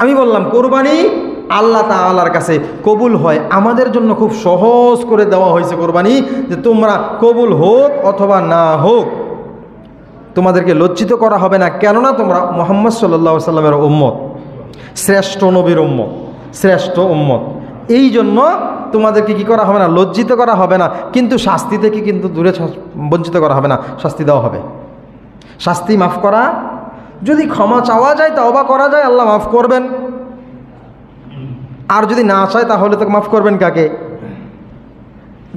আমি বললাম কোরবানি আল্লাহ তাআলার কাছে কবুল হয়, আমাদের জন্য খুব সহজ করে দেওয়া হয়েছে কোরবানি, যে তোমরা কবুল হোক অথবা না হোক তোমাদেরকে লজ্জিত করা হবে না, কেননা তোমরা মুহাম্মদ সাল্লাল্লাহু আলাইহি সাল্লামের উম্মত, শ্রেষ্ঠ নবীর উম্মত, শ্রেষ্ঠ উম্মত। এই জন্য তোমাদেরকে কি করা হবে না, লজ্জিত করা হবে না, কিন্তু শাস্তি থেকে কিন্তু দূরে বঞ্চিত করা হবে না, শাস্তি দেওয়া হবে। শাস্তি মাফ করা, যদি ক্ষমা চাওয়া যায় তওবা করা যায়, আল্লাহ মাফ করবেন। আর যদি না চায় তাহলে তো মাফ করবেন কাকে?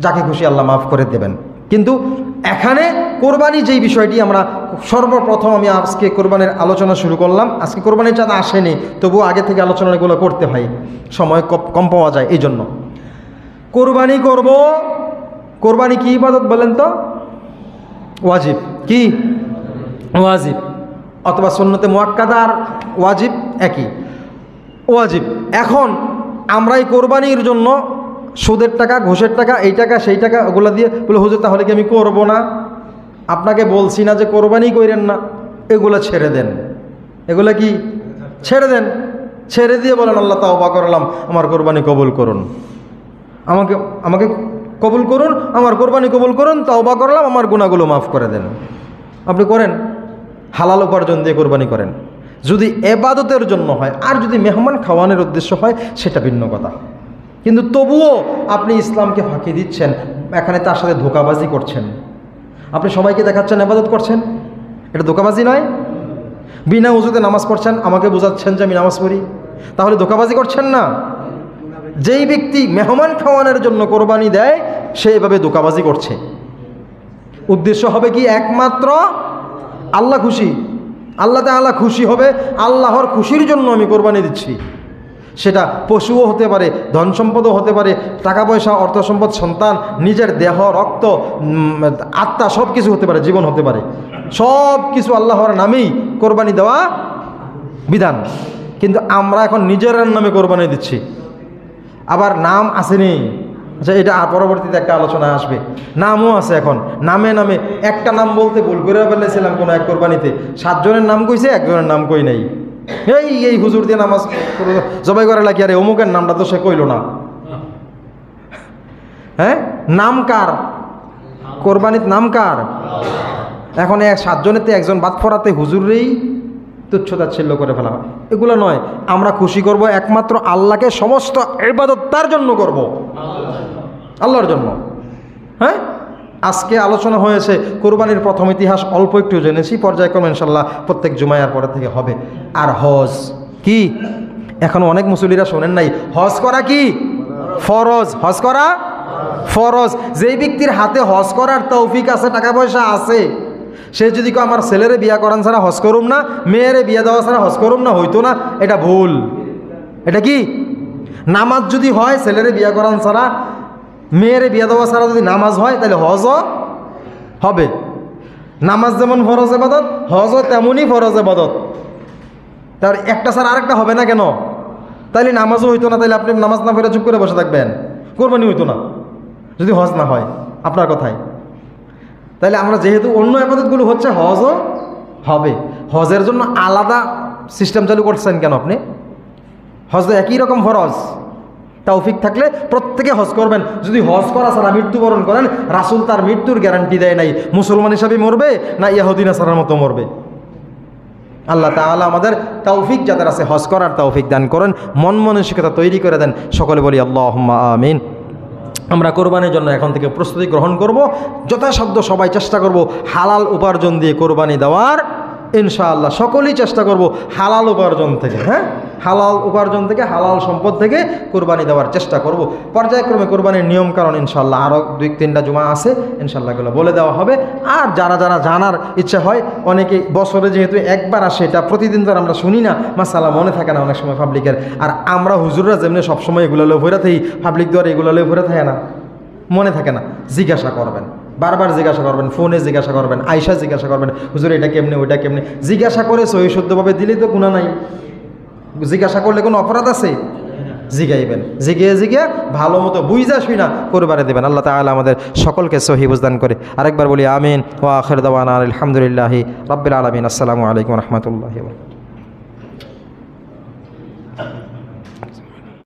যাকে খুশি আল্লাহ মাফ করে দেবেন। কিন্তু এখানে কোরবানি যেই বিষয়টি আমরা সর্বপ্রথম, আমি আজকে কোরবানির আলোচনা শুরু করলাম। আজকে কোরবানির চাঁদ আসেনি, তবুও আগে থেকে আলোচনাগুলো করতে হয়, সময় কম পাওয়া যায়। এই জন্য কোরবানি করব। কোরবানি কি ইবাদত বলেন তো? ওয়াজিব। কি ওয়াজিব? অথবা সুন্নতে মুআক্কাদার ওয়াজিব একই, ওয়াজিব। এখন আমরা এই কোরবানির জন্য সুদের টাকা, ঘুষের টাকা, এই টাকা সেই টাকা ওগুলো দিয়ে বলে হুজুর তাহলে কি আমি করব না? আপনাকে বলছি না যে কোরবানি করেন না, এগুলো ছেড়ে দেন। এগুলো কি ছেড়ে দেন, ছেড়ে দিয়ে বলেন আল্লাহ তাওবা করলাম, আমার কোরবানি কবুল করুন, আমাকে কবুল করুন, আমার কোরবানি কবুল করুন, তাওবা করলাম, আমার গুনাহগুলো মাফ করে দেন। আপনি করেন, হালাল উপার্জন দিয়ে কোরবানি করেন, যদি ইবাদতের জন্য হয়। আর যদি মেহমান খাওয়ানোর উদ্দেশ্য হয় সেটা ভিন্ন কথা। কিন্তু তবুও আপনি ইসলামকে ফাঁকি দিচ্ছেন, এখানে তার সাথে ধোঁকাবাজি করছেন। আপনি সবাইকে দেখাচ্ছেন ইবাদত করছেন, এটা ধোঁকাবাজি নয়? বিনা উজুতে নামাজ পড়ছেন, আমাকে বোঝাচ্ছেন যে আমি নামাজ পড়ি, তাহলে ধোঁকাবাজি করছেন না? যেই ব্যক্তি মেহমান খাওয়ানোর জন্য কোরবানি দেয় সে এভাবে ধোঁকাবাজি করছে। উদ্দেশ্য হবে কি? একমাত্র আল্লাহ খুশি, আল্লাহ তাআলা খুশি হবে, আল্লাহর খুশির জন্য আমি কোরবানি দিচ্ছি। সেটা পশুও হতে পারে, ধন সম্পদও হতে পারে, টাকা পয়সা, অর্থ সম্পদ, সন্তান, নিজের দেহ, রক্ত, আত্মা, সব কিছু হতে পারে, জীবন হতে পারে, সব কিছু আল্লাহর নামেই কোরবানি দেওয়া বিধান। কিন্তু আমরা এখন নিজের নামে কোরবানি দিচ্ছি। আবার নাম আসেনি, আচ্ছা এটা পরবর্তীতে একটা আলোচনা আসবে। নামও আছে এখন, নামে নামে একটা নাম বলতে ভুল করে ফেলেছিলাম কোনো এক কোরবানিতে, 7 জনের নাম কইছে, একজনের নাম কই নাই। এই হুজুর দিয়ে নামাজ জবাই করে লাগি, আরে অমুকের নামটা তো সে কইল না। হ্যাঁ, নাম কার? কোরবানির নাম কার? এখন 7 জনেতে একজন বাদ পড়াতে হুজুরেই তুচ্ছতাচ্ছিল্য করে ফেলা হয়। এগুলো নয়, আমরা খুশি করব একমাত্র আল্লাহকে, সমস্ত ইবাদত তার জন্য করব, আল্লাহর জন্য। হ্যাঁ, আজকে আলোচনা হয়েছে কোরবানির প্রথম ইতিহাস, অল্প একটু জেনেছি, পর্যায়ক্রমে ইনশাল্লাহ প্রত্যেক জুমায়ার পরে থেকে হবে। আর হজ কি? এখন অনেক মুসল্লিরা শোনেন নাই, হজ করা কি ফরজ? হজ করা ফরজ। যেই ব্যক্তির হাতে হজ করার তৌফিক আছে, টাকা পয়সা আছে, সে যদি আমার ছেলেরে বিয়া করান ছাড়া হজ করুম না, মেয়েরে বিয়া দেওয়া ছাড়া হজ করুম না, হইতো না, এটা ভুল। এটা কি? নামাজ যদি হয় ছেলেরে বিয়া করান ছাড়া, মেয়েরে বিয়া দেওয়া ছাড়া যদি নামাজ হয়, তাহলে হজও হবে। নামাজ যেমন ফরজ ইবাদত, হজও তেমনই ফরজ ইবাদত। তার একটা ছাড়া আরেকটা হবে না কেন? তাইলে নামাজও হইতো না, তাইলে আপনি নামাজ না পড়ে চুপ করে বসে থাকবেন, কোরবানি হইতো না যদি হজ না হয়, আপনার কথায়। তাইলে আমরা যেহেতু অন্য ইবাদতগুলো হচ্ছে, হজও হবে। হজের জন্য আলাদা সিস্টেম চালু করছেন কেন আপনি? হজ একই রকম ফরজ, তৌফিক থাকলে প্রত্যেকে হজ করবেন। যদি হজ করা ছাড়া মৃত্যুবরণ করেন, রাসূল তার মৃত্যুর গ্যারান্টি দেয় নাই, মুসলমান হিসাবে মরবে না ইহুদি নাসারার মতো মরবে। আল্লাহ তাআলা আমাদের তৌফিক যাদের আছে হজ করার তৌফিক দান করেন, মন মানসিকতা তৈরি করে দেন। সকলে বলি আল্লাহুম্মা আমিন। আমরা কোরবানির জন্য এখন থেকে প্রস্তুতি গ্রহণ করব, যথাসাধ্য সবাই চেষ্টা করব হালাল উপার্জন দিয়ে কোরবানি দেওয়ার, ইনশাআল্লাহ সকলেই চেষ্টা করব হালাল উপার্জন থেকে। হ্যাঁ, হালাল উপার্জন থেকে, হালাল সম্পদ থেকে কোরবানি দেওয়ার চেষ্টা করব। পর্যায়ক্রমে কোরবানির নিয়ম কারণ ইনশাআল্লাহ আরও 2-3টা জুমা আছে, ইনশাআল্লাহ এগুলো বলে দেওয়া হবে। আর যারা যারা জানার ইচ্ছা হয়, অনেকে বছরে যেহেতু একবার আসে, এটা প্রতিদিন তো আমরা শুনি না, মাসালা মনে থাকে না অনেক সময় পাবলিকের। আর আমরা হুজুররা যেমনি সবসময় এগুলো লয়ে ভরে থাকি, পাবলিক দ্বারা এগুলো লয়ে ভরে থাকে না, মনে থাকে না, জিজ্ঞাসা করবেন, বারবার জিজ্ঞাসা করবেন, ফোনে জিজ্ঞাসা করবেন, আয়সা জিজ্ঞাসা করবেন, হুজুর এটা কেমনে, ওইটা কেমনে। জিজ্ঞাসা করে সহি শুদ্ধভাবে দিলেই তো গুনাহ নাই। জিজ্ঞাসা করলে কোনো অপরাধ আছে? জিগাইবেন, জিগিয়ে ভালো মতো বুঝা শুনা কোরবানি দেবেন। আল্লাহ তাআলা আমাদের সকলকে সহি বুঝদান করে। আরেকবার বলি আমিন। ওয়া আখির দাওয়ানা আলহামদুলিল্লাহি রাব্বিল আলামিন। আসসালামু আলাইকুম ওয়া রাহমাতুল্লাহি ওয়া বারাকাতুহু।